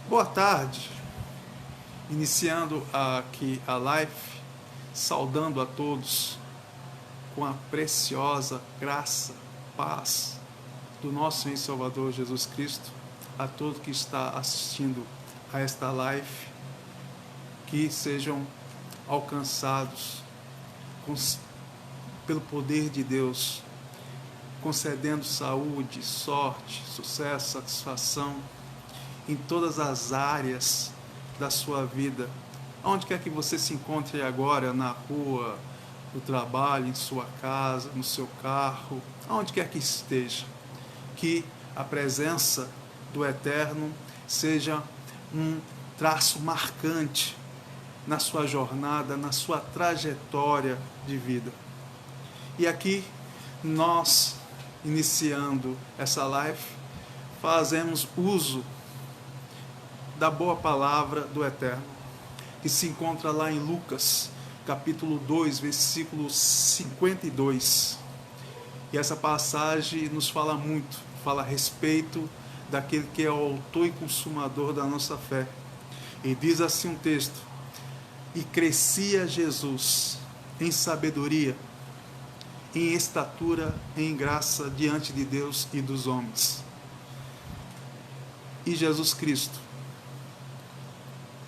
Boa tarde, iniciando aqui a live, saudando a todos com a preciosa graça, paz do nosso Senhor e Salvador Jesus Cristo, a todo que está assistindo a esta live, que sejam alcançados pelo poder de Deus, concedendo saúde, sorte, sucesso, satisfação em todas as áreas da sua vida. Onde quer que você se encontre agora, na rua, no trabalho, em sua casa, no seu carro, aonde quer que esteja, que a presença do Eterno seja um traço marcante na sua jornada, na sua trajetória de vida. E aqui nós, iniciando essa live, fazemos uso da boa palavra do Eterno, que se encontra lá em Lucas, capítulo 2, versículo 52. E essa passagem nos fala muito, fala a respeito daquele que é o autor e consumador da nossa fé. E diz assim um texto: e crescia Jesus em sabedoria, em estatura, em graça diante de Deus e dos homens. E Jesus Cristo,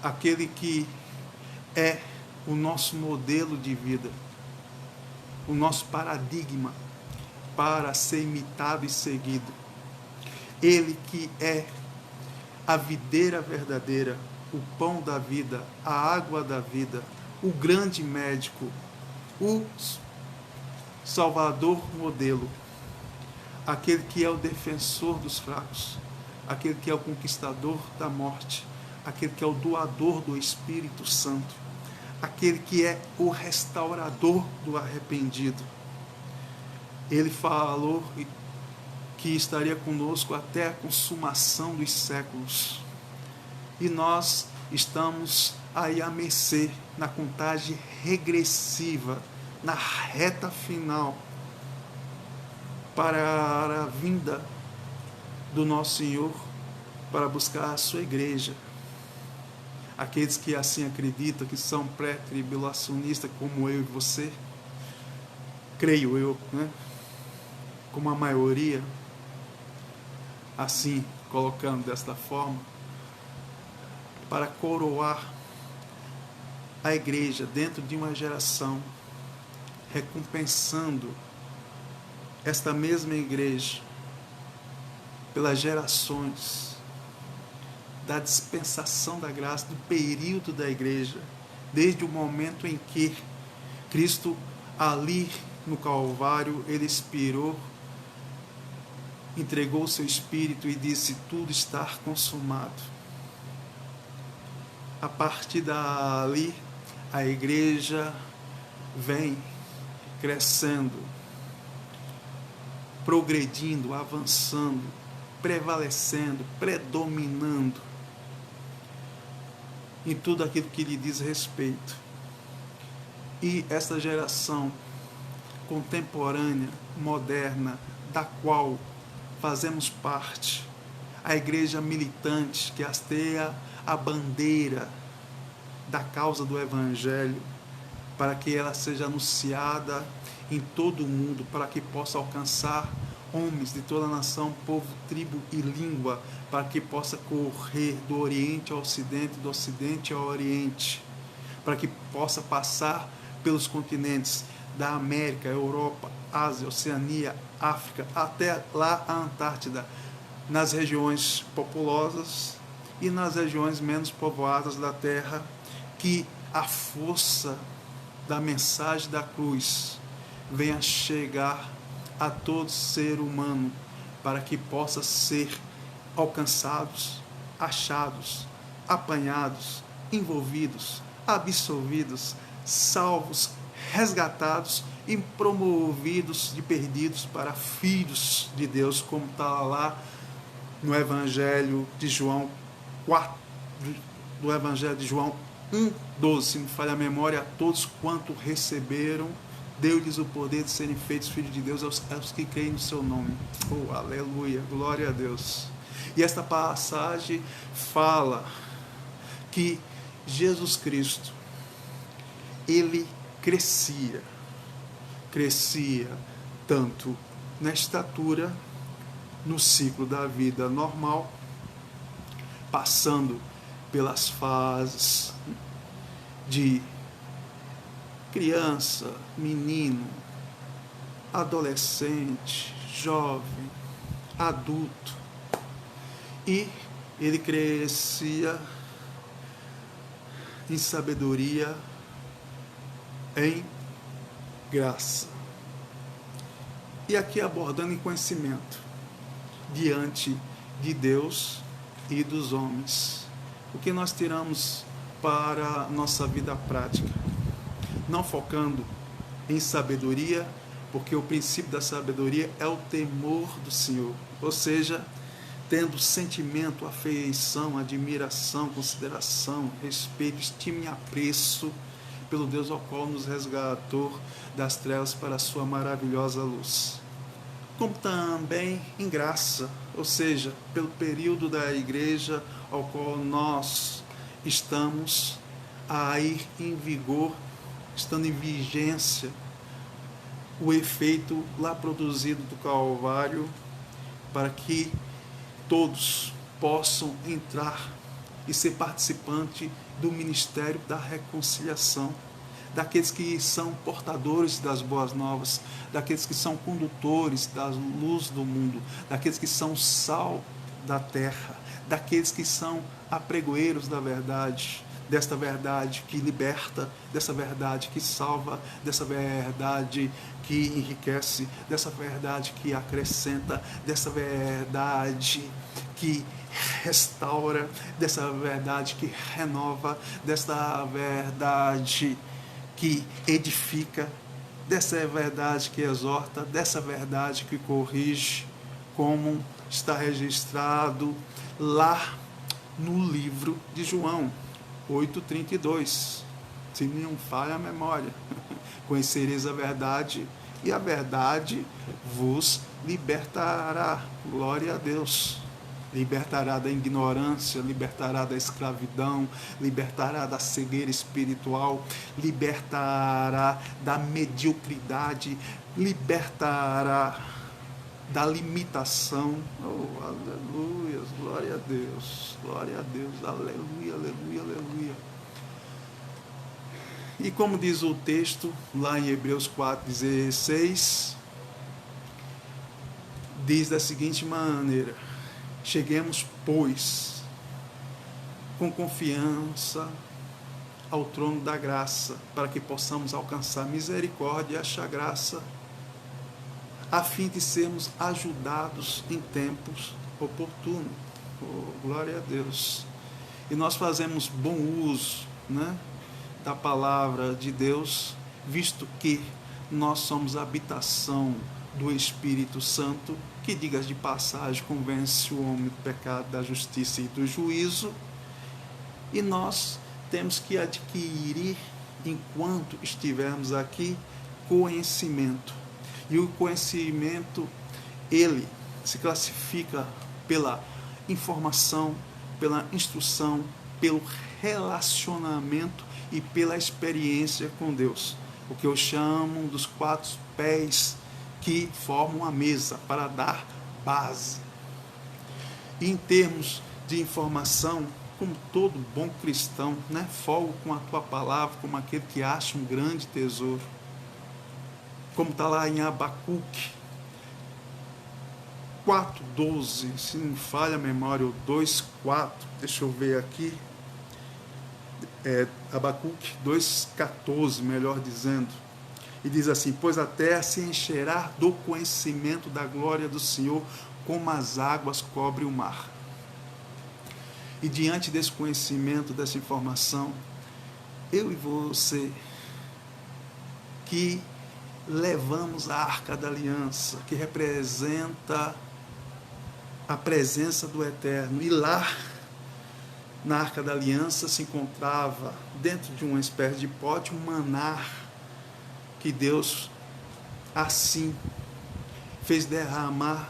aquele que é o nosso modelo de vida, o nosso paradigma para ser imitado e seguido. Ele que é a videira verdadeira, o pão da vida, a água da vida, o grande médico, o Salvador modelo, aquele que é o defensor dos fracos, aquele que é o conquistador da morte, aquele que é o doador do Espírito Santo, aquele que é o restaurador do arrependido. Ele falou que estaria conosco até a consumação dos séculos. E nós estamos aí à mercê, na contagem regressiva, na reta final, para a vinda do nosso Senhor, para buscar a sua igreja. Aqueles que assim acreditam, que são pré-tribulacionistas, como eu e você, creio eu, né? Como a maioria, assim, colocando desta forma, para coroar a igreja dentro de uma geração, recompensando esta mesma igreja pelas gerações da dispensação da graça, do período da igreja, desde o momento em que Cristo, ali no Calvário, ele expirou, entregou o seu Espírito e disse: tudo está consumado. A partir dali, a igreja vem crescendo, progredindo, avançando, prevalecendo, predominando em tudo aquilo que lhe diz respeito. E esta geração contemporânea, moderna, da qual fazemos parte, a igreja militante que hasteia a bandeira da causa do Evangelho, para que ela seja anunciada em todo o mundo, para que possa alcançar homens de toda a nação, povo, tribo e língua, para que possa correr do Oriente ao Ocidente, do Ocidente ao Oriente, para que possa passar pelos continentes da América, Europa, Ásia, Oceania, África, até lá a Antártida, nas regiões populosas e nas regiões menos povoadas da Terra, que a força da mensagem da cruz venha chegar a todo ser humano, para que possa ser alcançados, achados, apanhados, envolvidos, absolvidos, salvos, resgatados e promovidos de perdidos para filhos de Deus, como está lá no Evangelho de João 4, do Evangelho de João 1:12, se me falha a memória, a todos quanto receberam, deu-lhes o poder de serem feitos filhos de Deus aos que creem no seu nome. Oh, aleluia, glória a Deus. E esta passagem fala que Jesus Cristo, ele crescia tanto na estatura, no ciclo da vida normal, passando pelas fases de criança, menino, adolescente, jovem, adulto, e ele crescia em sabedoria, em graça. E aqui abordando em conhecimento, diante de Deus e dos homens. O que nós tiramos para a nossa vida prática? Não focando em sabedoria, porque o princípio da sabedoria é o temor do Senhor. Ou seja, tendo sentimento, afeição, admiração, consideração, respeito, estima e apreço pelo Deus ao qual nos resgatou das trevas para a sua maravilhosa luz. Como também em graça, ou seja, pelo período da igreja ao qual nós estamos a ir em vigor, estando em vigência, o efeito lá produzido do Calvário, para que todos possam entrar e ser participante do ministério da reconciliação, daqueles que são portadores das boas novas, daqueles que são condutores da luz do mundo, daqueles que são sal da terra, daqueles que são apregoeiros da verdade, desta verdade que liberta, dessa verdade que salva, dessa verdade que enriquece, dessa verdade que acrescenta, dessa verdade que restaura, dessa verdade que renova, dessa verdade que edifica, dessa verdade que exorta, dessa verdade que corrige, como está registrado lá no livro de João 8,32. Se não falha a memória, conhecereis a verdade e a verdade vos libertará. Glória a Deus. Libertará da ignorância, libertará da escravidão, libertará da cegueira espiritual, libertará da mediocridade, libertará da limitação. Oh, aleluia, glória a Deus, aleluia, aleluia, aleluia. E como diz o texto, lá em Hebreus 4,16, diz da seguinte maneira: cheguemos, pois, com confiança ao trono da graça, para que possamos alcançar misericórdia e achar graça, a fim de sermos ajudados em tempos oportunos. Oh, glória a Deus. E nós fazemos bom uso, né, da palavra de Deus, visto que nós somos a habitação do Espírito Santo, que, digas de passagem, convence o homem do pecado, da justiça e do juízo, e nós temos que adquirir, enquanto estivermos aqui, conhecimento. E o conhecimento, ele se classifica pela informação, pela instrução, pelo relacionamento e pela experiência com Deus. O que eu chamo dos 4 pés que formam a mesa para dar base. E em termos de informação, como todo bom cristão, né, folgo com a tua palavra, como aquele que acha um grande tesouro. Como está lá em Abacuque 4,12, se não falha a memória, ou 2,4, deixa eu ver aqui, Abacuque 2,14, melhor dizendo, e diz assim: pois a terra se encherá do conhecimento da glória do Senhor, como as águas cobrem o mar. E diante desse conhecimento, dessa informação, eu e você, que levamos a Arca da Aliança, que representa a presença do Eterno, e lá na Arca da Aliança se encontrava, dentro de uma espécie de pote, um maná que Deus assim fez derramar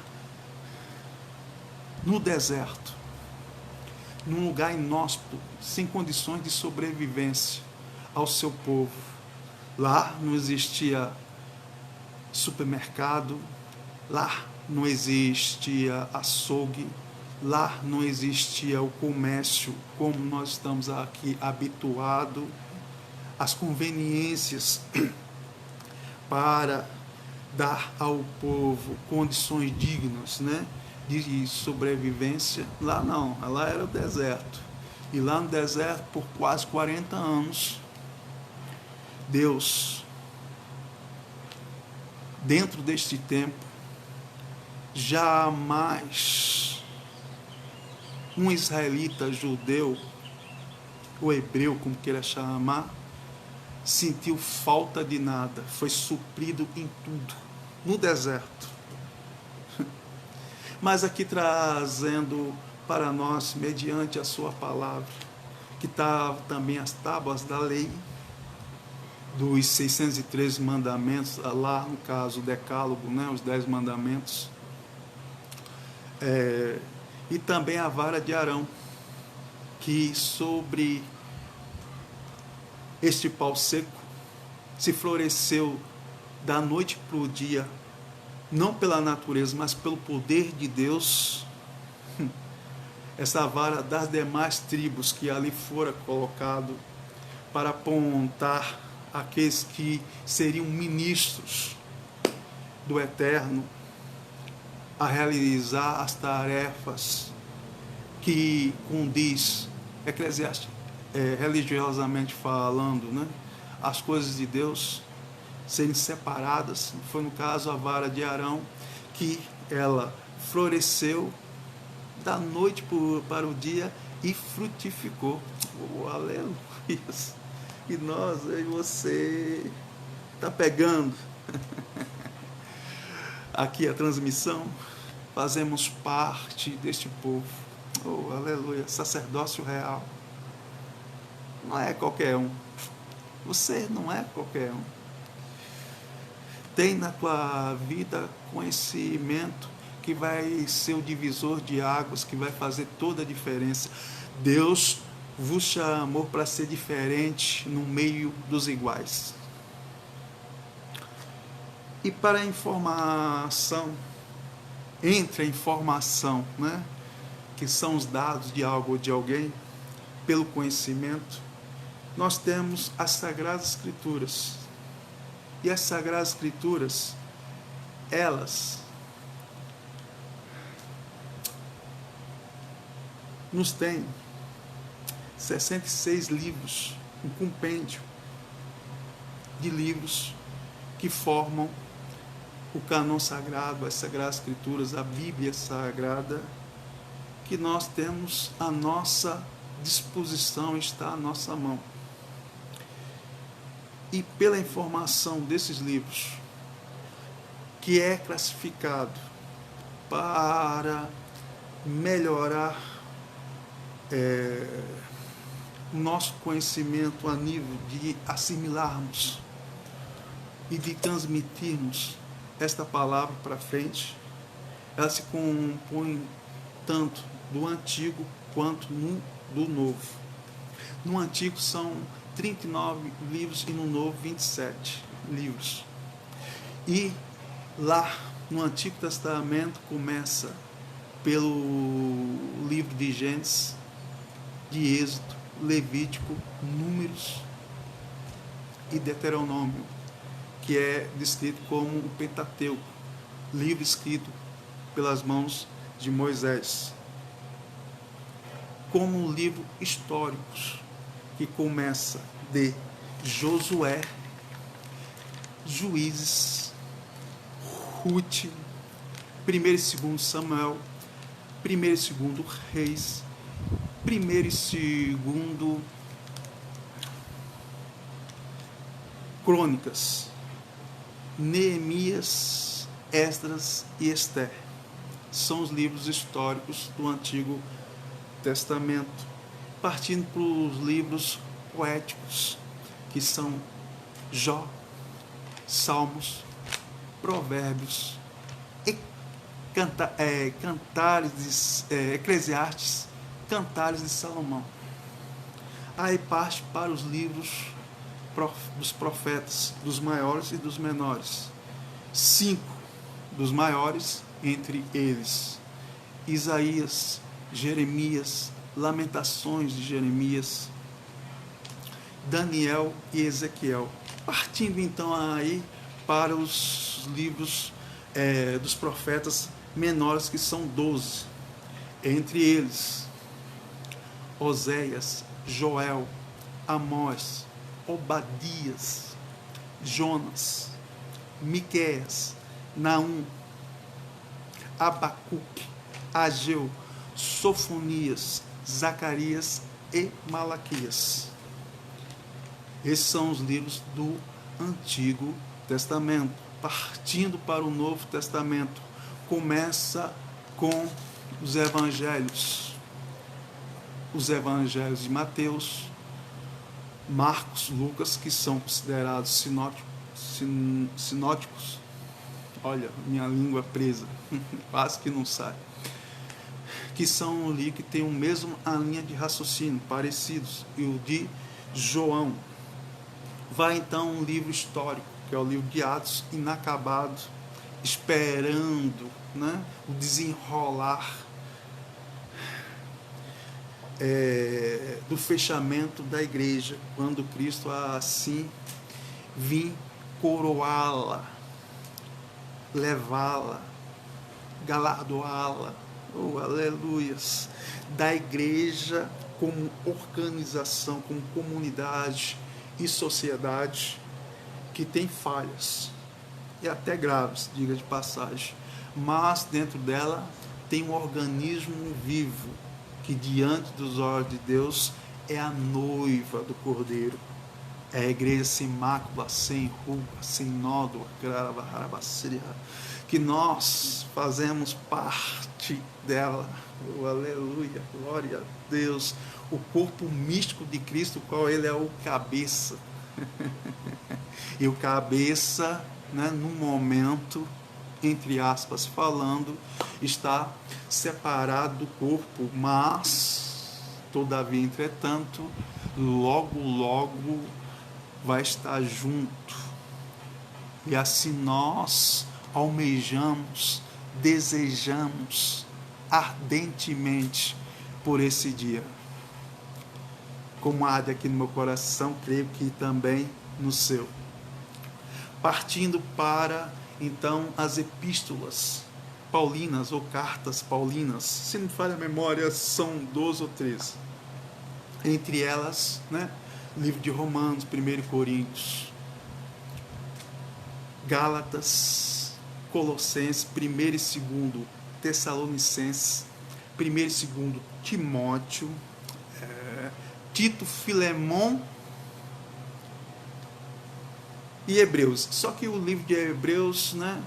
no deserto, num lugar inóspito, sem condições de sobrevivência ao seu povo. Lá não existia supermercado, lá não existia açougue, lá não existia o comércio como nós estamos aqui habituados, as conveniências para dar ao povo condições dignas, né, de sobrevivência. Lá não, lá era o deserto. E lá no deserto, por quase 40 anos, Deus, dentro deste tempo, jamais um israelita judeu, ou hebreu, como queira chamar, sentiu falta de nada, foi suprido em tudo, no deserto. Mas aqui trazendo para nós, mediante a sua palavra, que está também as tábuas da lei, dos 613 mandamentos, lá no caso o decálogo, né, os 10 mandamentos, e também a vara de Arão, que sobre este pau seco se floresceu da noite para o dia, não pela natureza, mas pelo poder de Deus, essa vara das demais tribos que ali fora colocado para apontar aqueles que seriam ministros do Eterno a realizar as tarefas que condiz, religiosamente falando, né, as coisas de Deus serem separadas. Foi no caso a vara de Arão, que ela floresceu da noite para o dia e frutificou. Oh, aleluia! E nós, eu e você, está pegando aqui a transmissão, fazemos parte deste povo. Oh, aleluia! Sacerdócio real. Não é qualquer um. Você não é qualquer um. Tem na tua vida conhecimento que vai ser o divisor de águas, que vai fazer toda a diferença. Deus vos chamou para ser diferente no meio dos iguais. E para a informação, entre a informação, né, que são os dados de algo ou de alguém, pelo conhecimento, nós temos as Sagradas Escrituras. E as Sagradas Escrituras, elas nos têm 66 livros, um compêndio de livros que formam o cânon sagrado, as Sagradas Escrituras, a Bíblia Sagrada, que nós temos à nossa disposição, está à nossa mão. E pela informação desses livros, que é classificado para melhorar o nosso conhecimento a nível de assimilarmos e de transmitirmos esta palavra para frente, ela se compõe tanto do Antigo quanto do Novo. No Antigo são 39 livros e no Novo 27 livros. E lá no Antigo Testamento começa pelo livro de Gênesis, de Êxodo, Levítico, Números e Deuteronômio, que é descrito como o Pentateuco, livro escrito pelas mãos de Moisés, como livro históricos, que começa de Josué, Juízes, Ruth, 1º e 2º Samuel, 1º e 2º Reis, 1º e 2º Crônicas, Neemias, Esdras e Ester. São os livros históricos do Antigo Testamento, partindo para os livros poéticos, que são Jó, Salmos, Provérbios, Eclesiastes, Cantares de Salomão. Aí parte para os livros dos profetas, dos maiores e dos menores. 5 dos maiores, entre eles Isaías, Jeremias, Lamentações de Jeremias, Daniel e Ezequiel. Partindo então aí para os livros dos profetas menores, que são 12. Entre eles, Oséias, Joel, Amós, Obadias, Jonas, Miqueias, Naum, Abacuque, Ageu, Sofonias, Zacarias e Malaquias. Esses são os livros do Antigo Testamento. Partindo para o Novo Testamento, começa com os evangelhos. Os evangelhos de Mateus, Marcos, Lucas, que são considerados sinóticos. Olha, minha língua presa, quase que não sai. Que são ali que tem o mesmo a linha de raciocínio, parecidos, e o de João. Vai então um livro histórico, que é o livro de Atos, inacabado, esperando, né, o desenrolar do fechamento da igreja, quando Cristo assim vir coroá-la, levá-la, galardoá-la, aleluias, da igreja como organização, como comunidade e sociedade que tem falhas, e até graves, diga de passagem, mas dentro dela tem um organismo vivo, que diante dos olhos de Deus é a noiva do Cordeiro. É a igreja sem mácula, sem ruga, sem nódoa, que nós fazemos parte dela. Oh, aleluia, glória a Deus. O corpo místico de Cristo, qual ele é o cabeça. E o cabeça, né, no momento, entre aspas, falando, está separado do corpo, mas, todavia, entretanto, logo vai estar junto. E assim nós almejamos, desejamos ardentemente por esse dia. Como arde aqui no meu coração, creio que também no seu. Partindo para, então, as epístolas paulinas ou cartas paulinas, se não me falha a memória, são 12 ou 13. Entre elas, né, livro de Romanos, 1 Coríntios, Gálatas, Colossenses, 1 e 2 Tessalonicenses, 1 e 2 Timóteo, Tito, Filemon e Hebreus. Só que o livro de Hebreus, né,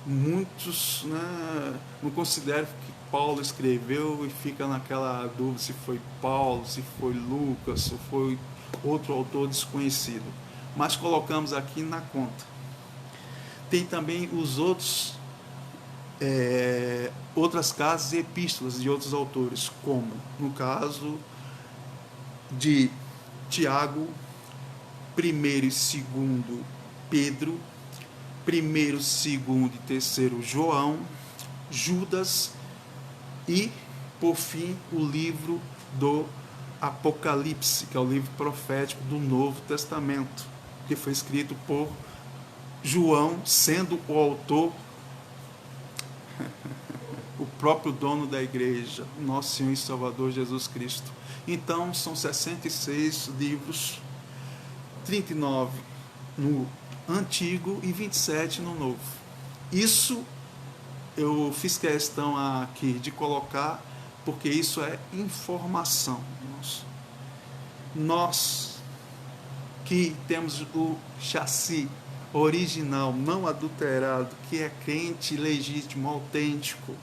muitos, né, não consideram que Paulo escreveu, e fica naquela dúvida se foi Paulo, se foi Lucas, se foi outro autor desconhecido. Mas colocamos aqui na conta. Tem também os outros, outras cartas e epístolas de outros autores, como no caso de Tiago, 1 e 2 Pedro, 1, 2 e 3 João, Judas e, por fim, o livro do Apocalipse, que é o livro profético do Novo Testamento, que foi escrito por João, sendo o autor o próprio dono da igreja, nosso Senhor e Salvador Jesus Cristo. Então, são 66 livros, 39 no Antigo e 27 no Novo. Isso eu fiz questão aqui de colocar, porque isso é informação. Nós que temos o chassi original, não adulterado, que é crente legítimo, autêntico,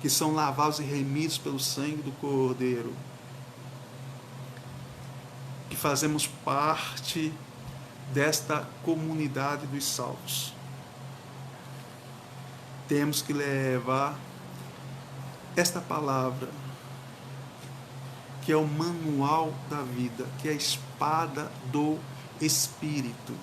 que são lavados e remidos pelo sangue do Cordeiro, que fazemos parte desta comunidade dos salvos. temos que levar esta palavra, que é o manual da vida, que é a espada do Espírito,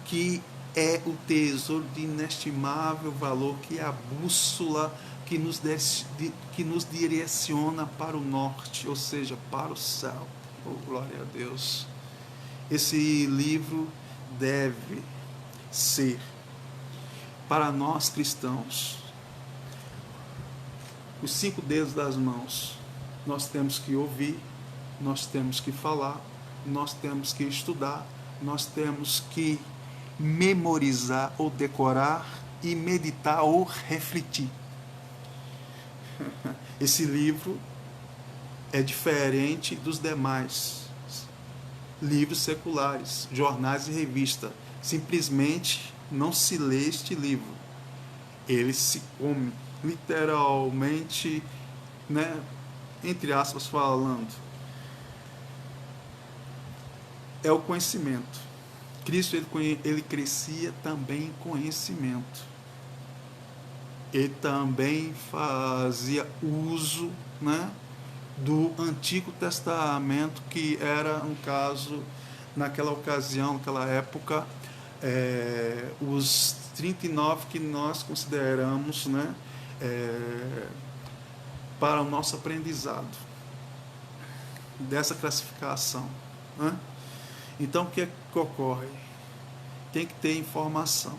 que é o tesouro de inestimável valor, que é a bússola que nos direciona para o norte, ou seja, para o céu. Oh, glória a Deus! Esse livro deve ser, para nós cristãos, os 5 dedos das mãos. Nós temos que ouvir, nós temos que falar, nós temos que estudar, nós temos que memorizar ou decorar e meditar ou refletir. Esse livro é diferente dos demais livros seculares, jornais e revistas. Simplesmente não se lê este livro. Ele se come, literalmente, né, entre aspas falando. É o conhecimento. Cristo ele crescia também em conhecimento. Ele também fazia uso, né, do Antigo Testamento, que era, um caso, naquela ocasião, naquela época, os 39 que nós consideramos, né, para o nosso aprendizado, dessa classificação, né? Então, o que ocorre? Tem que ter informação,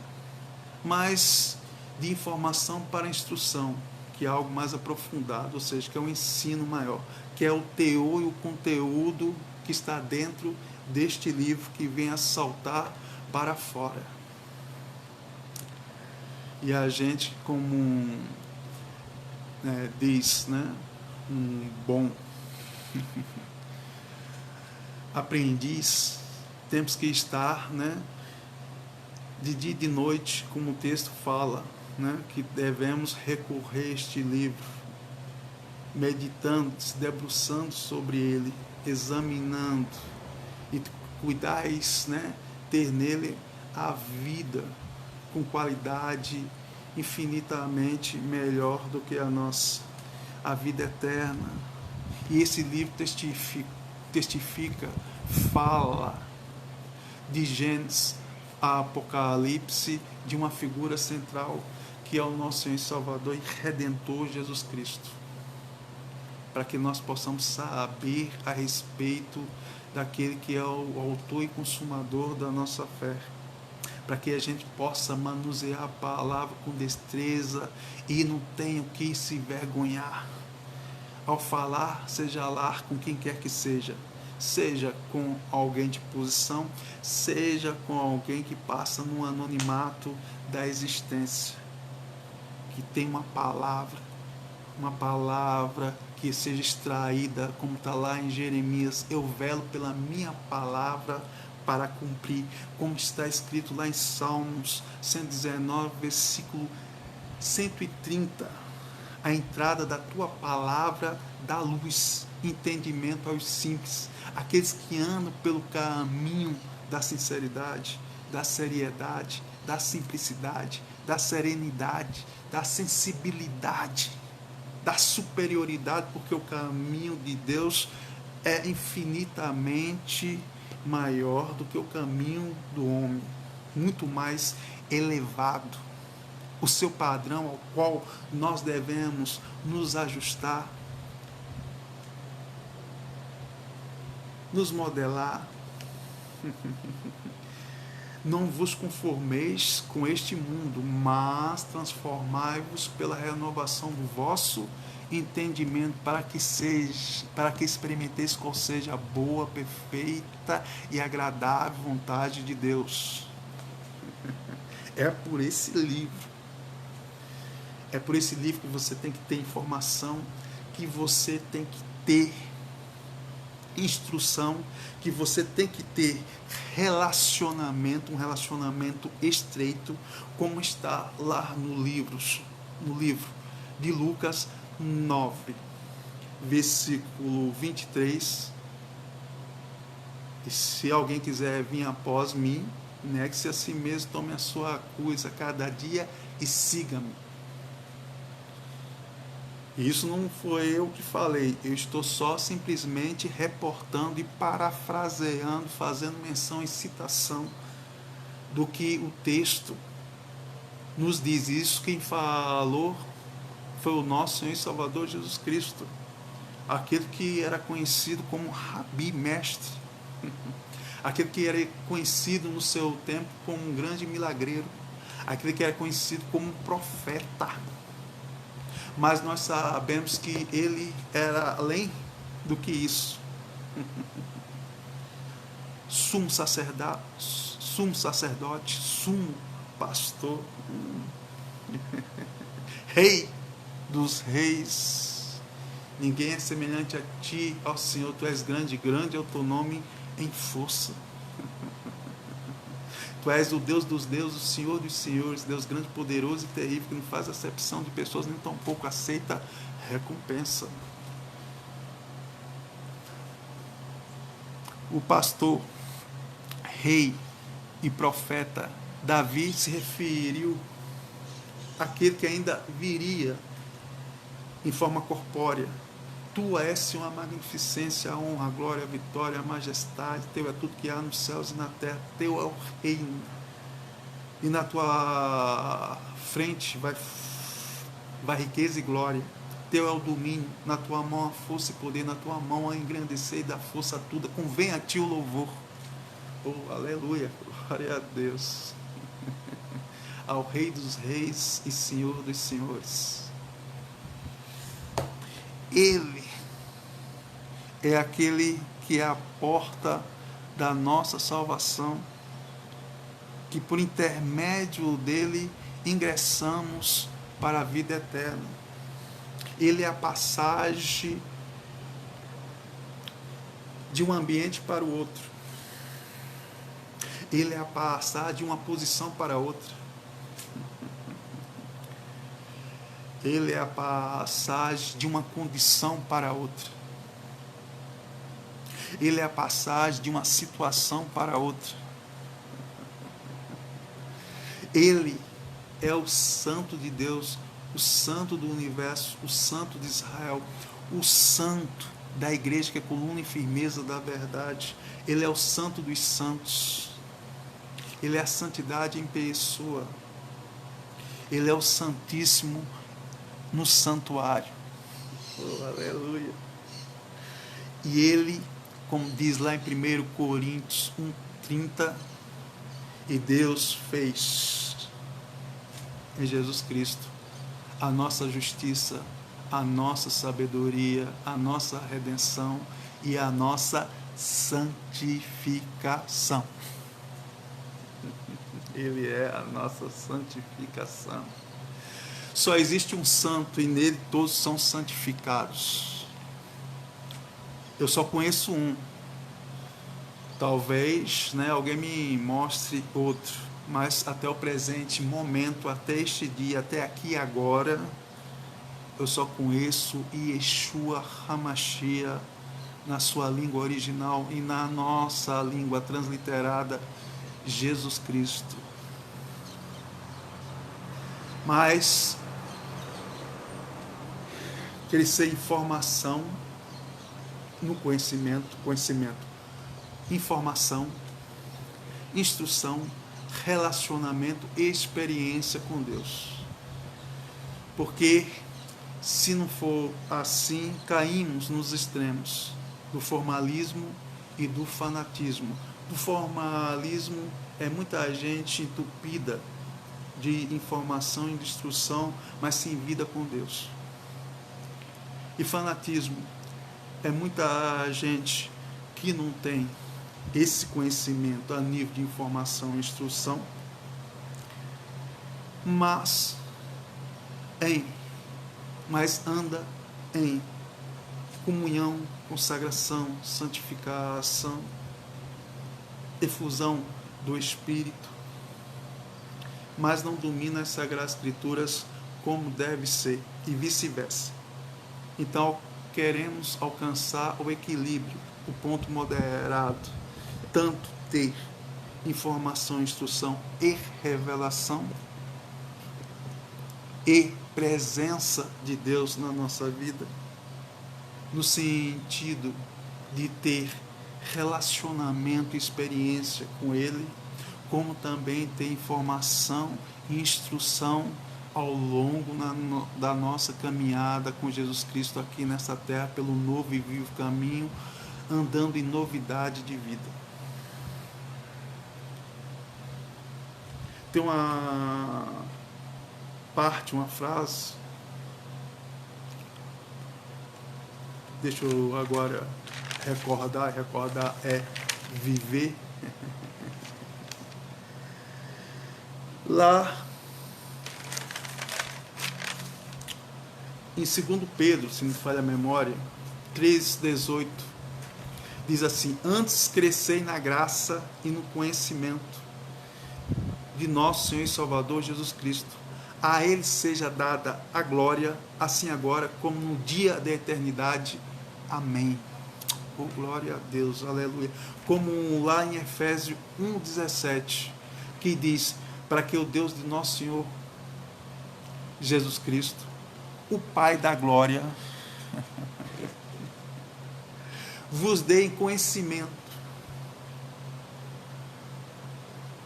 mas de informação para instrução, que é algo mais aprofundado, ou seja, que é um ensino maior, que é o teor e o conteúdo que está dentro deste livro, que vem a saltar para fora. E a gente, como diz, né, um bom aprendiz, temos que estar, né, de dia e de noite, como o texto fala, né, que devemos recorrer a este livro, meditando, se debruçando sobre ele, examinando, e cuidais, né, ter nele a vida com qualidade infinitamente melhor do que a nossa, a vida eterna. E esse livro testifica, fala de Gênesis a Apocalipse, de uma figura central, que é o nosso Senhor e Salvador e Redentor Jesus Cristo, para que nós possamos saber a respeito daquele que é o autor e consumador da nossa fé, para que a gente possa manusear a palavra com destreza e não tenha o que se vergonhar ao falar, seja lá com quem quer que seja com alguém de posição, seja com alguém que passa no anonimato da existência, que tem uma palavra que seja extraída, como está lá em Jeremias: eu velo pela minha palavra para cumprir, como está escrito lá em Salmos 119, versículo 130, a entrada da tua palavra dá luz, entendimento aos simples, aqueles que andam pelo caminho da sinceridade, da seriedade, da simplicidade, da serenidade, da sensibilidade, da superioridade, porque o caminho de Deus é infinitamente maior do que o caminho do homem, muito mais elevado. O seu padrão ao qual nós devemos nos ajustar, nos modelar. Não vos conformeis com este mundo, mas transformai-vos pela renovação do vosso entendimento, para que experimenteis qual seja a boa, perfeita e agradável vontade de Deus. É por esse livro que você tem que ter informação, que você tem que ter instrução, que você tem que ter relacionamento, um relacionamento estreito, como está lá no livro de Lucas 9, versículo 23. E se alguém quiser vir após mim, Negue-se a si mesmo, tome a sua cruz a cada dia e siga-me. Isso não foi eu que falei, eu estou só simplesmente reportando e parafraseando, fazendo menção e citação do que o texto nos diz. Isso quem falou foi o nosso Senhor e Salvador Jesus Cristo, aquele que era conhecido como Rabi, mestre, aquele que era conhecido no seu tempo como um grande milagreiro, aquele que era conhecido como um profeta. Mas nós sabemos que ele era além do que isso. Sumo sacerdote, sumo pastor, rei dos reis. Ninguém é semelhante a ti, ó Senhor, tu és grande, grande é o teu nome em força. Tu és o Deus dos deuses, o Senhor dos senhores, Deus grande, poderoso e terrível, que não faz acepção de pessoas, nem tampouco aceita recompensa. O pastor, rei e profeta Davi se referiu àquele que ainda viria em forma corpórea. Tu és, Senhor, a magnificência, a honra, a glória, a vitória, a majestade. Teu é tudo que há nos céus e na terra. Teu é o reino. E na tua frente vai riqueza e glória. Teu é o domínio. Na tua mão a força e poder. Na tua mão a engrandecer e dar força a tudo. Convém a ti o louvor. Oh, aleluia. Glória a Deus. Ao Rei dos reis e Senhor dos senhores. Ele é aquele que é a porta da nossa salvação, que por intermédio dele ingressamos para a vida eterna. Ele é a passagem de um ambiente para o outro. Ele é a passagem de uma posição para outra. Ele é a passagem de uma condição para outra. Ele é a passagem de uma situação para outra. Ele é o Santo de Deus, o Santo do universo, o Santo de Israel, o Santo da igreja que é coluna e firmeza da verdade. Ele é o Santo dos santos. Ele é a santidade em pessoa. Ele é o Santíssimo no santuário. Oh, aleluia. E ele, como diz lá em 1 Coríntios 1:30, e Deus fez em Jesus Cristo a nossa justiça, a nossa sabedoria, a nossa redenção e a nossa santificação. Ele é a nossa santificação. Só existe um santo e nele todos são santificados. Eu só conheço um. Talvez, alguém me mostre outro, mas até o presente momento, até este dia, até aqui e agora, eu só conheço Yeshua HaMashiach na sua língua original e na nossa língua transliterada, Jesus Cristo. Mas querer ser informação no conhecimento, informação, instrução, relacionamento, experiência com Deus. Porque se não for assim, caímos nos extremos do formalismo e do fanatismo. Do formalismo é muita gente entupida de informação e de instrução, mas sem vida com Deus. E fanatismo é muita gente que não tem esse conhecimento a nível de informação e instrução, mas anda em comunhão, consagração, santificação, efusão do Espírito, mas não domina as Sagradas Escrituras como deve ser, e vice-versa. Então, queremos alcançar o equilíbrio, o ponto moderado, tanto ter informação, instrução e revelação e presença de Deus na nossa vida, no sentido de ter relacionamento e experiência com Ele, como também ter informação e instrução ao longo da nossa caminhada com Jesus Cristo aqui nessa terra, pelo novo e vivo caminho, andando em novidade de vida. Tem uma parte, uma frase, deixa eu agora recordar é viver. Lá em 2 Pedro, se não falha a memória, 3,18, diz assim: antes crescei na graça e no conhecimento de nosso Senhor e Salvador Jesus Cristo. A Ele seja dada a glória, assim agora como no dia da eternidade. Amém. Oh, glória a Deus, aleluia. Como lá em Efésios 1,17, que diz: para que o Deus de nosso Senhor Jesus Cristo, o Pai da glória, vos dê em conhecimento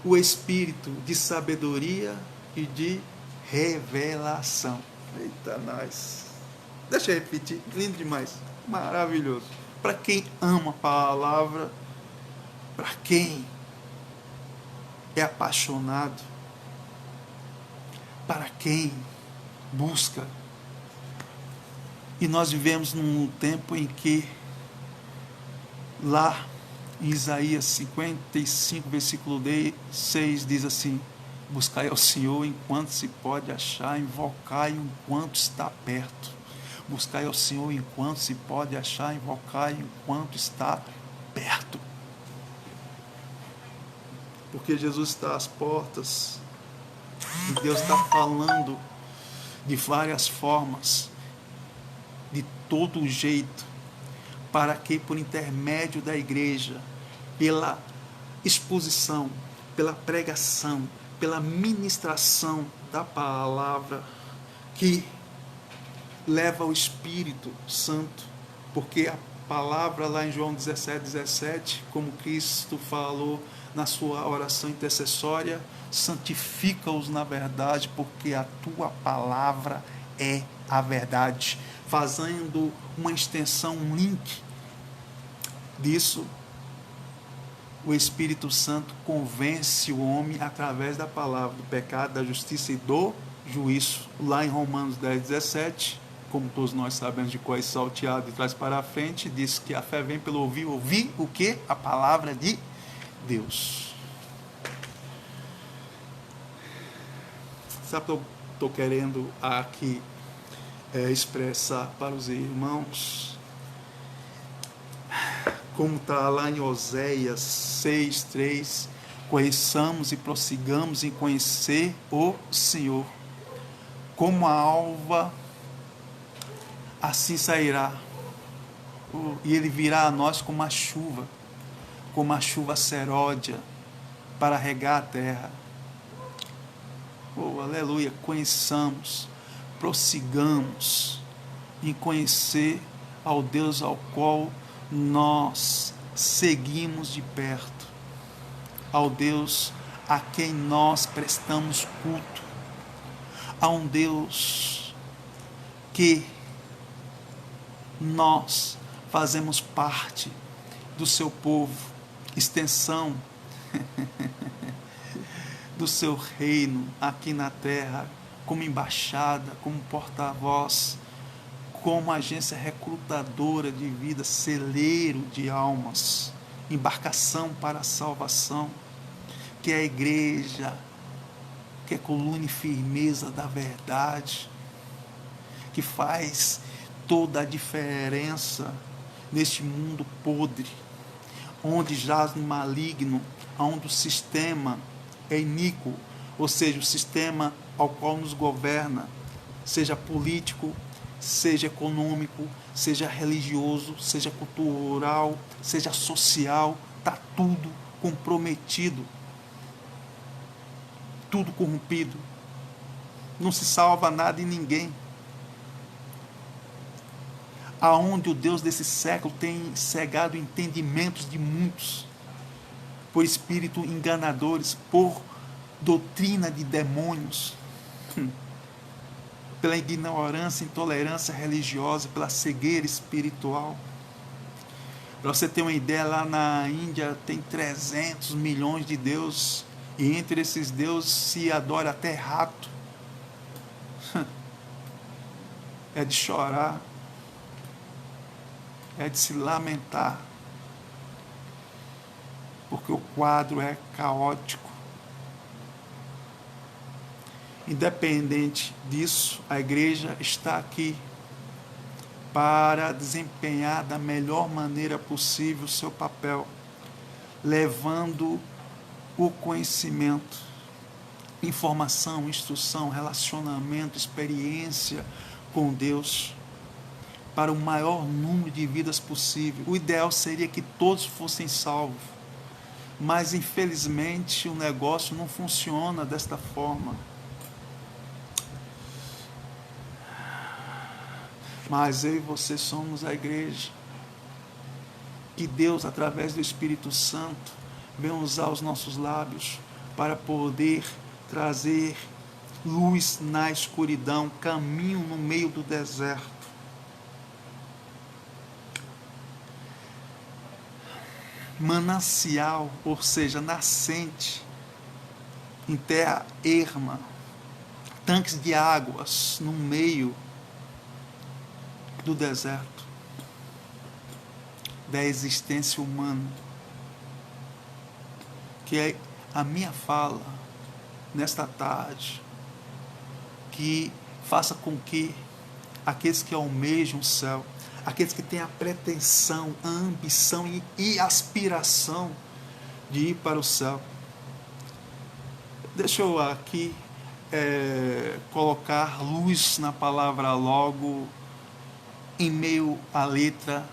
o espírito de sabedoria e de revelação. Eita, nós. Deixa eu repetir, lindo demais, maravilhoso. Para quem ama a palavra, para quem é apaixonado, para quem busca. E nós vivemos num tempo em que, lá em Isaías 55, versículo 6, diz assim: buscai ao Senhor enquanto se pode achar, invocai enquanto está perto. Buscai ao Senhor enquanto se pode achar, invocai enquanto está perto. Porque Jesus está às portas, e Deus está falando de várias formas, de todo jeito, para que por intermédio da igreja, pela exposição, pela pregação, pela ministração da palavra, que leva o Espírito Santo, porque a palavra lá em João 17, como Cristo falou na sua oração intercessória: santifica-os na verdade, porque a tua palavra é a verdade. Fazendo uma extensão, um link disso, o Espírito Santo convence o homem através da palavra do pecado, da justiça e do juízo. Lá em Romanos 10,17, como todos nós sabemos de cor salteado e traz para a frente, diz que a fé vem pelo ouvir. Ouvir o quê? A palavra de Deus. Sabe o que eu estou querendo aqui expressar para os irmãos? Como está lá em Oséias 6,3, conheçamos e prossigamos em conhecer o Senhor. Como a alva, assim sairá, e Ele virá a nós como a chuva seródia, para regar a terra. Oh, aleluia, conheçamos, prossigamos em conhecer ao Deus ao qual nós seguimos de perto, ao Deus a quem nós prestamos culto, a um Deus que nós fazemos parte do seu povo, extensão do seu reino aqui na terra, como embaixada, como porta-voz, como agência recrutadora de vida, celeiro de almas, embarcação para a salvação, que é a igreja, que é coluna e firmeza da verdade, que faz toda a diferença neste mundo podre, onde jaz no maligno, onde o sistema é iníquo, ou seja, o sistema ao qual nos governa, seja político, seja econômico, seja religioso, seja cultural, seja social, está tudo comprometido tudo corrompido. Não se salva nada e ninguém. Aonde o Deus desse século tem cegado entendimentos de muitos, por espíritos enganadores, por doutrina de demônios, pela ignorância, intolerância religiosa, pela cegueira espiritual. Para você ter uma ideia, lá na Índia tem 300 milhões de deuses, e entre esses deuses se adora até rato. É de chorar, é de se lamentar, porque o quadro é caótico. Independente disso, a igreja está aqui para desempenhar da melhor maneira possível o seu papel, levando o conhecimento, informação, instrução, relacionamento, experiência com Deus para o maior número de vidas possível. O ideal seria que todos fossem salvos, mas infelizmente o negócio não funciona desta forma. Mas eu e você somos a igreja. Que Deus, através do Espírito Santo, venha usar os nossos lábios para poder trazer luz na escuridão, caminho no meio do deserto. Manancial, ou seja, nascente, em terra erma, tanques de águas no meio do deserto, da existência humana. Que é a minha fala nesta tarde, que faça com que aqueles que almejam o céu, aqueles que têm a pretensão, a ambição e aspiração de ir para o céu. Deixa eu aqui colocar luz na palavra logo, em meio à letra,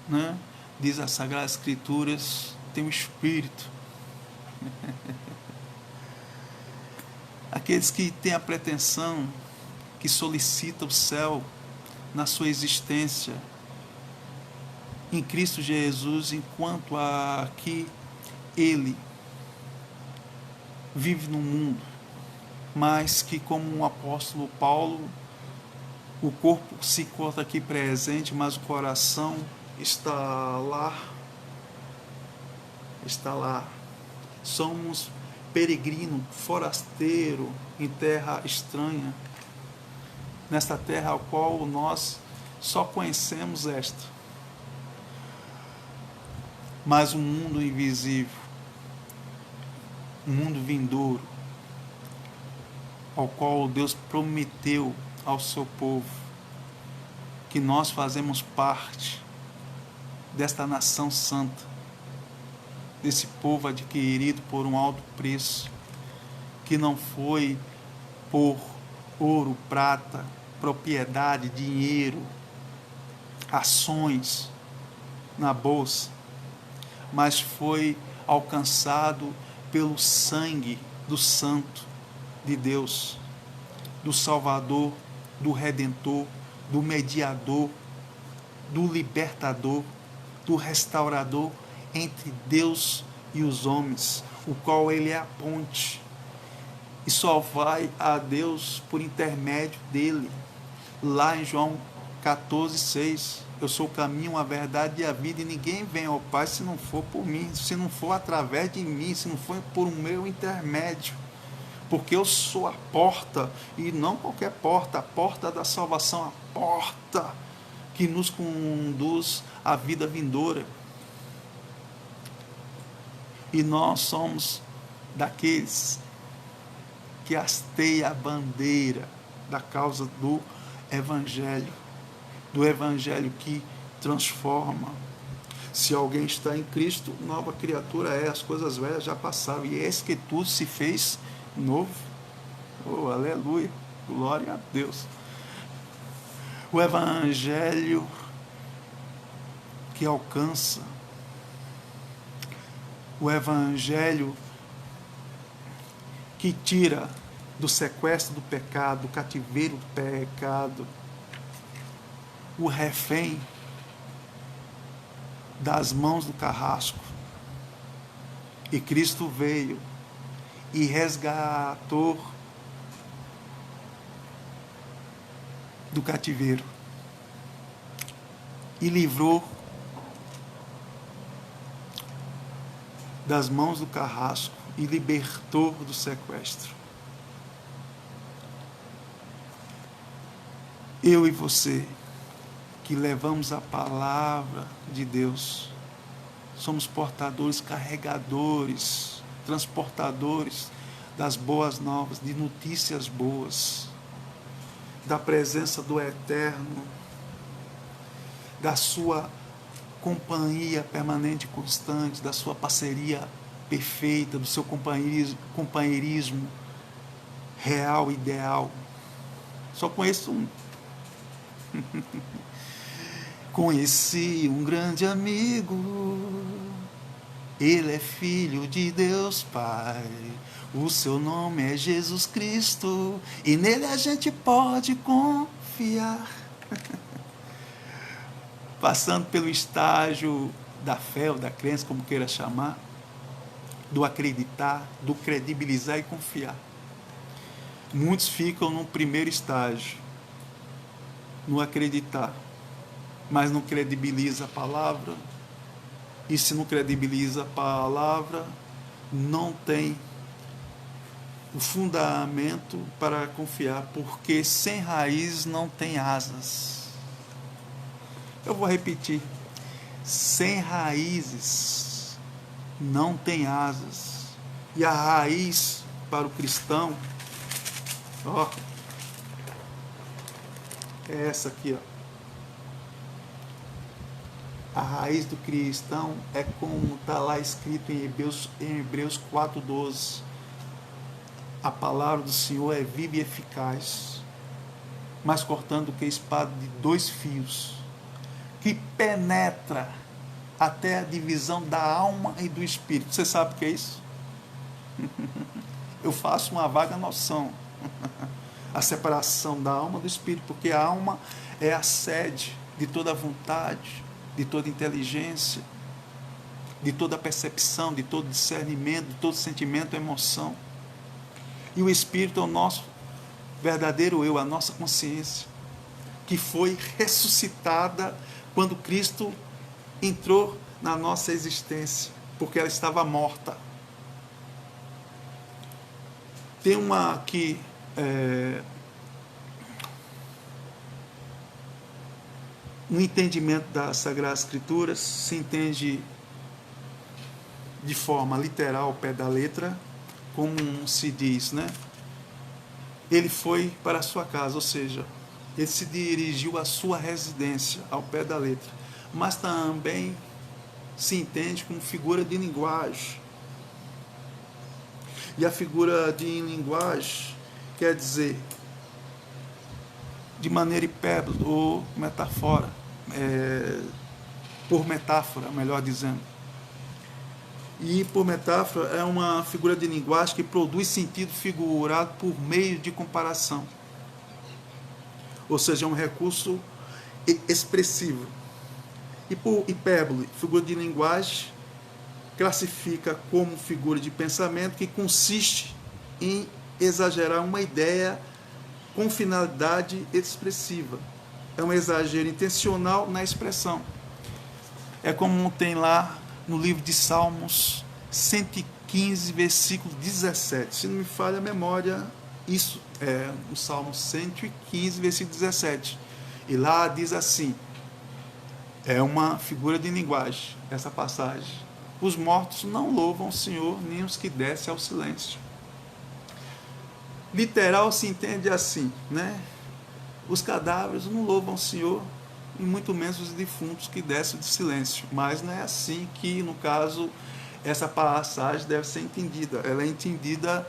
né? Diz as Sagradas Escrituras, tem o Espírito. Aqueles que têm a pretensão, que solicitam o céu na sua existência em Cristo Jesus, enquanto aqui Ele vive no mundo, mas que, como o apóstolo Paulo, o corpo se encontra aqui presente, mas o coração está lá. Está lá. Somos peregrino, forasteiro em terra estranha, nesta terra a qual nós só conhecemos esta. Mas um mundo invisível, um mundo vindouro, ao qual Deus prometeu ao seu povo que nós fazemos parte desta nação santa, desse povo adquirido por um alto preço, que não foi por ouro, prata, propriedade, dinheiro, ações na bolsa, mas foi alcançado pelo sangue do Santo de Deus, do Salvador, do Redentor, do Mediador, do Libertador, do Restaurador entre Deus e os homens, o qual Ele é a ponte, e só vai a Deus por intermédio dele. Lá em João 14,6, eu sou o caminho, a verdade e a vida, e ninguém vem ao Pai se não for por mim, se não for através de mim, se não for por meu intermédio. Porque eu sou a porta, e não qualquer porta, a porta da salvação, a porta que nos conduz à vida vindoura. E nós somos daqueles que hasteia a bandeira da causa do Evangelho que transforma. Se alguém está em Cristo, nova criatura é, as coisas velhas já passaram, e eis que tudo se fez novo. Oh, aleluia, glória a Deus. O Evangelho que alcança, o Evangelho que tira do sequestro do pecado, do cativeiro do pecado, o refém das mãos do carrasco. E Cristo veio e resgatou do cativeiro e livrou das mãos do carrasco e libertou do sequestro. Eu e você, que levamos a palavra de Deus, somos portadores, carregadores, transportadores das boas novas, de notícias boas, da presença do Eterno, da sua companhia permanente e constante, da sua parceria perfeita, do seu companheirismo real, ideal. Só conheço um. Conheci um grande amigo, ele é filho de Deus Pai, o seu nome é Jesus Cristo, e nele a gente pode confiar. Passando pelo estágio da fé ou da crença, como queira chamar, do acreditar, do credibilizar e confiar. Muitos ficam no primeiro estágio, no acreditar, mas não credibiliza a palavra, e se não credibiliza a palavra, não tem o fundamento para confiar, porque sem raízes não tem asas. Eu vou repetir, sem raízes não tem asas. E a raiz para o cristão, ó, é essa aqui, ó. A raiz do cristão é como está lá escrito em Hebreus 4:12. A palavra do Senhor é viva e eficaz, mais cortando do que espada de 2 fios, que penetra até a divisão da alma e do espírito. Você sabe o que é isso? Eu faço uma vaga noção. A separação da alma do espírito, porque a alma é a sede de toda vontade, de toda inteligência, de toda percepção, de todo discernimento, de todo sentimento, emoção. E o espírito é o nosso verdadeiro eu, a nossa consciência, que foi ressuscitada quando Cristo entrou na nossa existência, porque ela estava morta. Tem uma aqui, um entendimento das Sagradas Escrituras, se entende de forma literal, ao pé da letra, como se diz, né? Ele foi para a sua casa, ou seja, ele se dirigiu à sua residência, ao pé da letra. Mas também se entende como figura de linguagem. E a figura de linguagem quer dizer, de maneira hipérbole ou metáfora, por metáfora, melhor dizendo. E por metáfora é uma figura de linguagem que produz sentido figurado por meio de comparação. Ou seja, é um recurso expressivo. E por hipérbole, figura de linguagem, classifica como figura de pensamento que consiste em exagerar uma ideia com finalidade expressiva. É um exagero intencional na expressão. É como tem lá no livro de Salmos 115, versículo 17. Se não me falha a memória, isso é o Salmo 115, versículo 17. E lá diz assim, é uma figura de linguagem, essa passagem. Os mortos não louvam o Senhor, nem os que descem ao silêncio. Literal se entende assim, né? Os cadáveres não louvam o Senhor, e muito menos os defuntos que descem de silêncio. Mas não é assim que, no caso, essa passagem deve ser entendida. Ela é entendida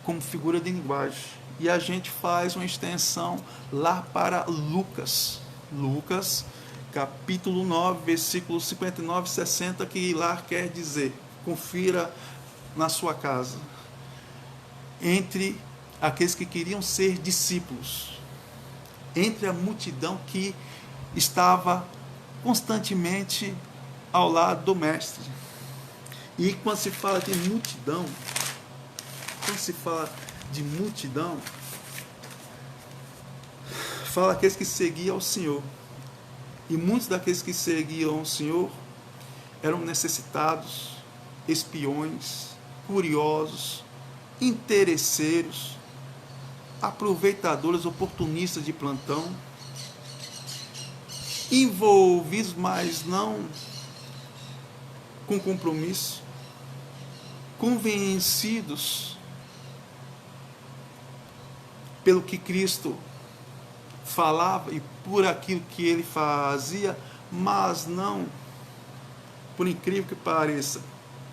como figura de linguagem. E a gente faz uma extensão lá para Lucas. Lucas, capítulo 9, versículos 59 e 60, que lá quer dizer, confira na sua casa. entre aqueles que queriam ser discípulos, entre a multidão que estava constantemente ao lado do mestre. E quando se fala de multidão, fala aqueles que seguiam o Senhor. E muitos daqueles que seguiam o Senhor eram necessitados, espiões, curiosos, interesseiros, aproveitadores, oportunistas de plantão, envolvidos, mas não com compromisso, convencidos pelo que Cristo falava e por aquilo que ele fazia, mas não, por incrível que pareça,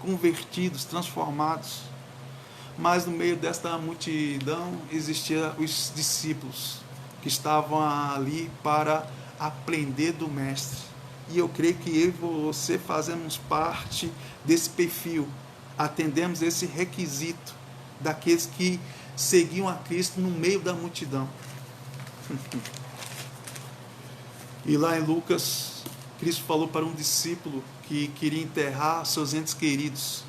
convertidos, transformados. Mas no meio desta multidão existiam os discípulos que estavam ali para aprender do mestre. E eu creio que eu e você fazemos parte desse perfil, atendemos esse requisito daqueles que seguiam a Cristo no meio da multidão. E lá em Lucas, Cristo falou para um discípulo que queria enterrar seus entes queridos.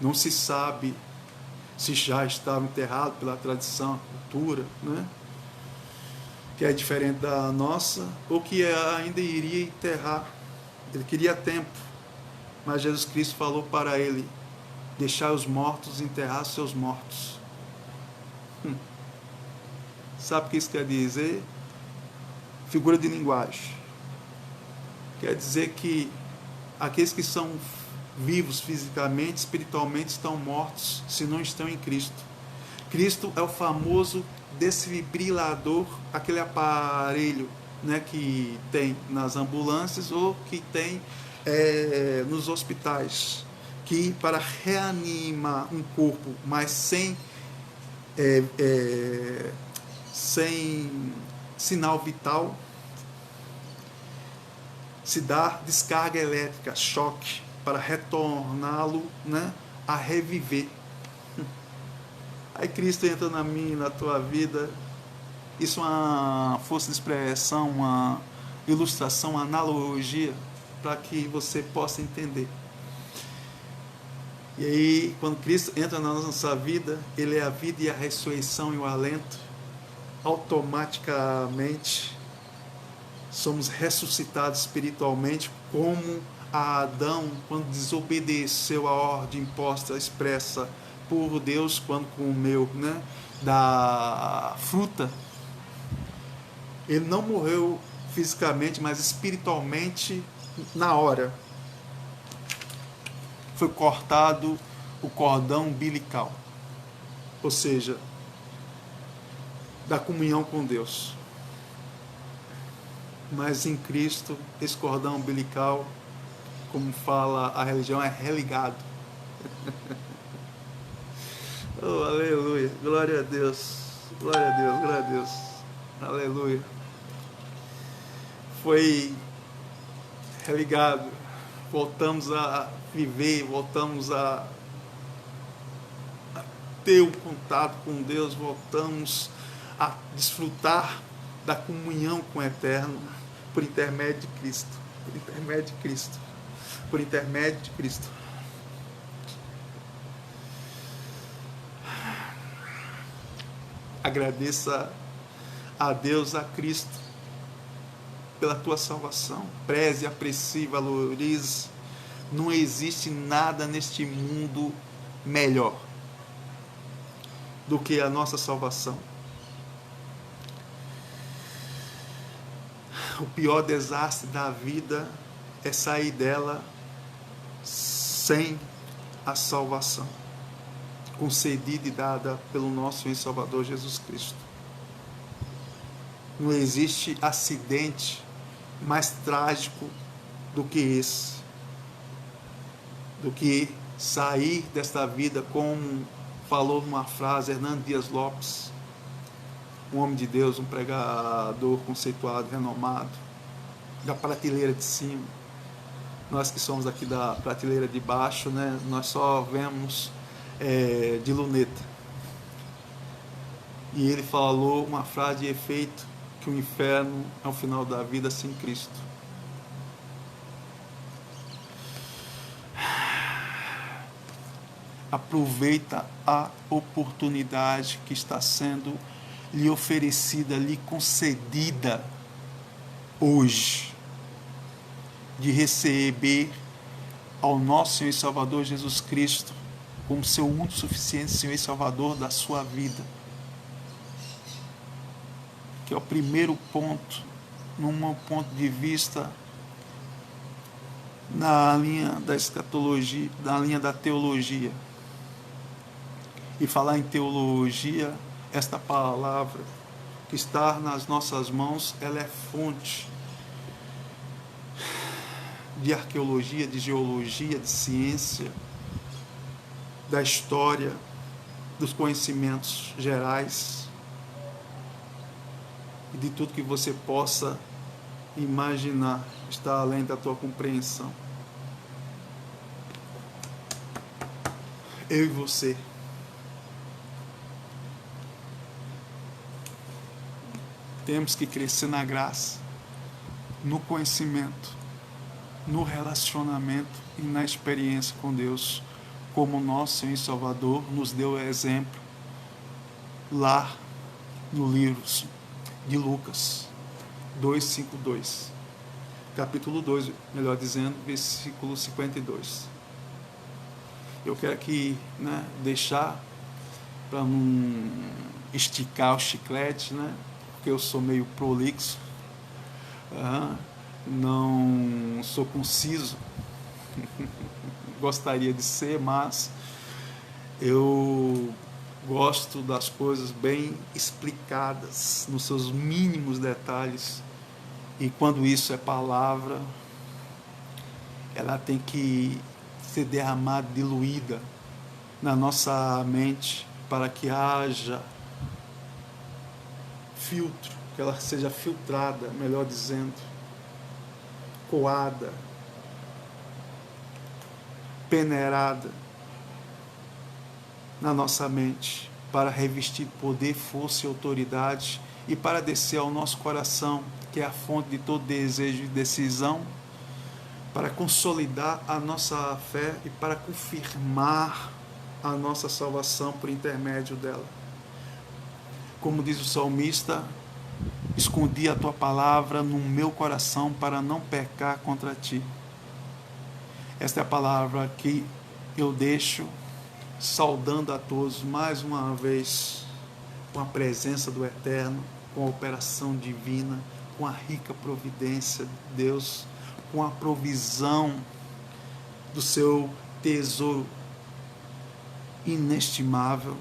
Não se sabe se já estava enterrado pela tradição, cultura, né? Que é diferente da nossa, ou que ainda iria enterrar. Ele queria tempo, mas Jesus Cristo falou para ele: deixar os mortos enterrar seus mortos. Sabe o que isso quer dizer? Figura de linguagem. Quer dizer que aqueles que são vivos fisicamente, espiritualmente, estão mortos se não estão em Cristo. Cristo é o famoso desfibrilador, aquele aparelho, né, que tem nas ambulâncias ou que tem nos hospitais, que para reanimar um corpo, mas sem sinal vital, se dá descarga elétrica, choque, para retorná-lo, né, a reviver. Aí Cristo entra na minha, na tua vida. Isso é uma força de expressão, uma ilustração, uma analogia, para que você possa entender. E aí, quando Cristo entra na nossa vida, Ele é a vida e a ressurreição e o alento. Automaticamente somos ressuscitados espiritualmente, como a Adão, quando desobedeceu a ordem imposta, expressa por Deus, quando comeu, né, da fruta. Ele não morreu fisicamente, mas espiritualmente na hora. Foi cortado o cordão umbilical, ou seja, da comunhão com Deus. Mas em Cristo, esse cordão umbilical, como fala a religião, é religado. Oh, aleluia, glória a Deus, glória a Deus, glória a Deus, aleluia. Foi religado, voltamos a viver, voltamos a ter um contato com Deus, voltamos a desfrutar da comunhão com o Eterno, por intermédio de Cristo, por intermédio de Cristo, por intermédio de Cristo. Agradeça a Deus, a Cristo, pela tua salvação. Preze, aprecie, valorize. Não existe nada neste mundo melhor do que a nossa salvação. O pior desastre da vida é sair dela sem a salvação concedida e dada pelo nosso Senhor e Salvador Jesus Cristo. Não existe acidente mais trágico do que esse, do que sair desta vida, como falou numa frase Hernando Dias Lopes, um homem de Deus, um pregador conceituado, renomado, da prateleira de cima. Nós que somos aqui da prateleira de baixo, né, nós só vemos de luneta. E ele falou uma frase de efeito, que o inferno é o final da vida sem Cristo. Aproveita a oportunidade que está sendo lhe oferecida, lhe concedida hoje, de receber ao nosso Senhor e Salvador Jesus Cristo como seu único suficiente Senhor e Salvador da sua vida. Que é o primeiro ponto, num ponto de vista na linha da escatologia, na linha da teologia. E falar em teologia, esta palavra que está nas nossas mãos, ela é fonte de arqueologia, de geologia, de ciência, da história, dos conhecimentos gerais e de tudo que você possa imaginar, está além da tua compreensão. Eu e você temos que crescer na graça, no conhecimento, no relacionamento e na experiência com Deus, como nosso Senhor e Salvador nos deu exemplo lá no livro de Lucas 2:52, capítulo 2, melhor dizendo, versículo 52. Eu quero aqui, deixar, para não esticar o chiclete, porque eu sou meio prolixo, não sou conciso, gostaria de ser, mas eu gosto das coisas bem explicadas, nos seus mínimos detalhes, e quando isso é palavra, ela tem que ser derramada, diluída na nossa mente, para que haja filtro, que ela seja filtrada, melhor dizendo, coada, peneirada na nossa mente, para revestir poder, força e autoridade, e para descer ao nosso coração, que é a fonte de todo desejo e decisão, para consolidar a nossa fé e para confirmar a nossa salvação por intermédio dela. Como diz o salmista, escondi a tua palavra no meu coração para não pecar contra ti. Esta é a palavra que eu deixo, saudando a todos mais uma vez, com a presença do Eterno, com a operação divina, com a rica providência de Deus, com a provisão do seu tesouro inestimável,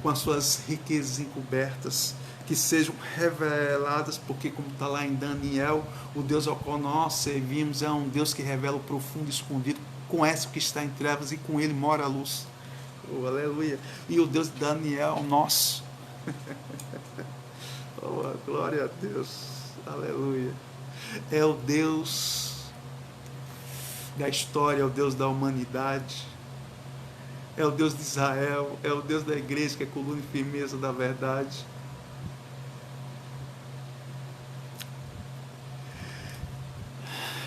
com as suas riquezas encobertas, que sejam reveladas, porque como está lá em Daniel, o Deus ao qual nós servimos é um Deus que revela o profundo e escondido, conhece o que está em trevas e com ele mora a luz. Oh, aleluia! E o Deus de Daniel, nosso. Oh, glória a Deus, aleluia! É o Deus da história, é o Deus da humanidade, é o Deus de Israel, é o Deus da igreja, que é coluna e firmeza da verdade.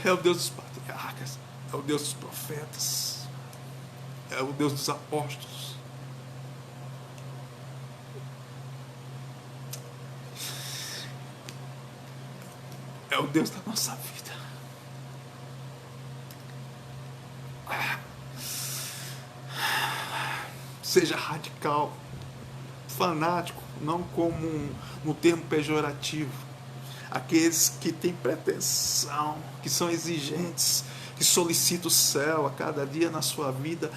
É o Deus dos patriarcas, é o Deus dos profetas, é o Deus dos apóstolos. É o Deus da nossa vida. Seja radical, fanático, não como no termo pejorativo. Aqueles que têm pretensão, que são exigentes, que solicitam o céu a cada dia na sua vida,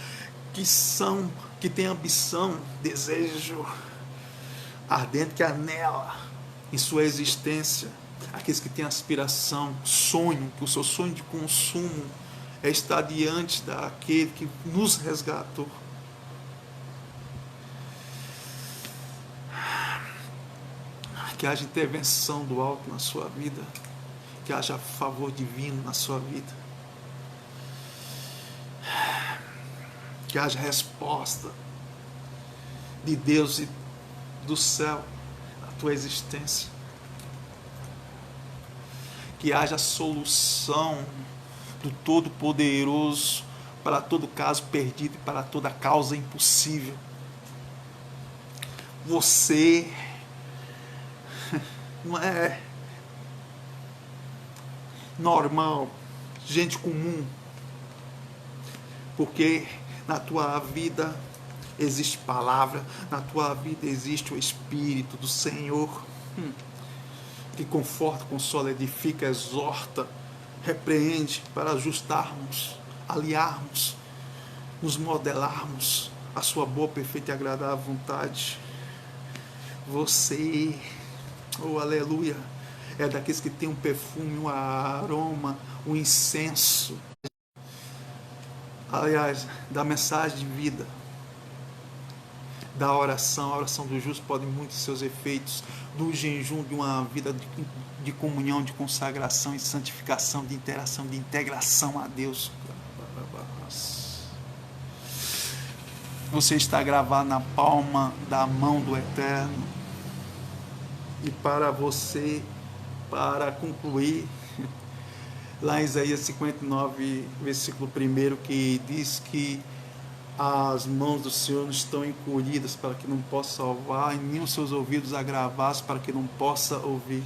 que têm ambição, desejo ardente, que anela em sua existência. Aqueles que têm aspiração, sonho, que o seu sonho de consumo é estar diante daquele que nos resgatou. Que haja intervenção do alto na sua vida, que haja favor divino na sua vida, que haja resposta de Deus e do céu tua existência. Que haja solução do Todo-Poderoso para todo caso perdido e para toda causa impossível. Você não é normal, gente comum, porque na tua vida existe palavra, na tua vida existe o Espírito do Senhor, que conforta, consola, edifica, exorta, repreende para ajustarmos, aliarmos, nos modelarmos a sua boa, perfeita e agradável vontade. Você, oh aleluia, é daqueles que tem um perfume, um aroma, um incenso, aliás, da mensagem de vida, da oração. A oração do justo pode muitos seus efeitos, do jejum, de uma vida de comunhão, de consagração e santificação, de interação, de integração a Deus. Você está gravado na palma da mão do Eterno. E para você, para concluir, lá em Isaías 59, versículo 1, que diz que as mãos do Senhor não estão encolhidas para que não possa salvar, e nem os seus ouvidos agravados para que não possa ouvir.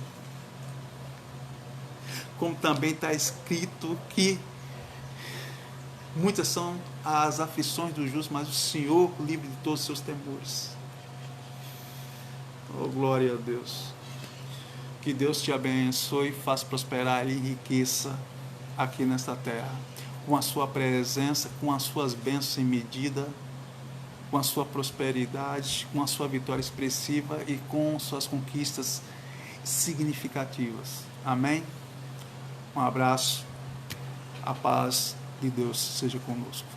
Como também está escrito que muitas são as aflições do justo, mas o Senhor livre de todos os seus temores. Oh, glória a Deus. Que Deus te abençoe, faça prosperar e enriqueça aqui nesta terra, com a sua presença, com as suas bênçãos sem medida, com a sua prosperidade, com a sua vitória expressiva e com suas conquistas significativas. Amém? Um abraço, a paz de Deus seja conosco.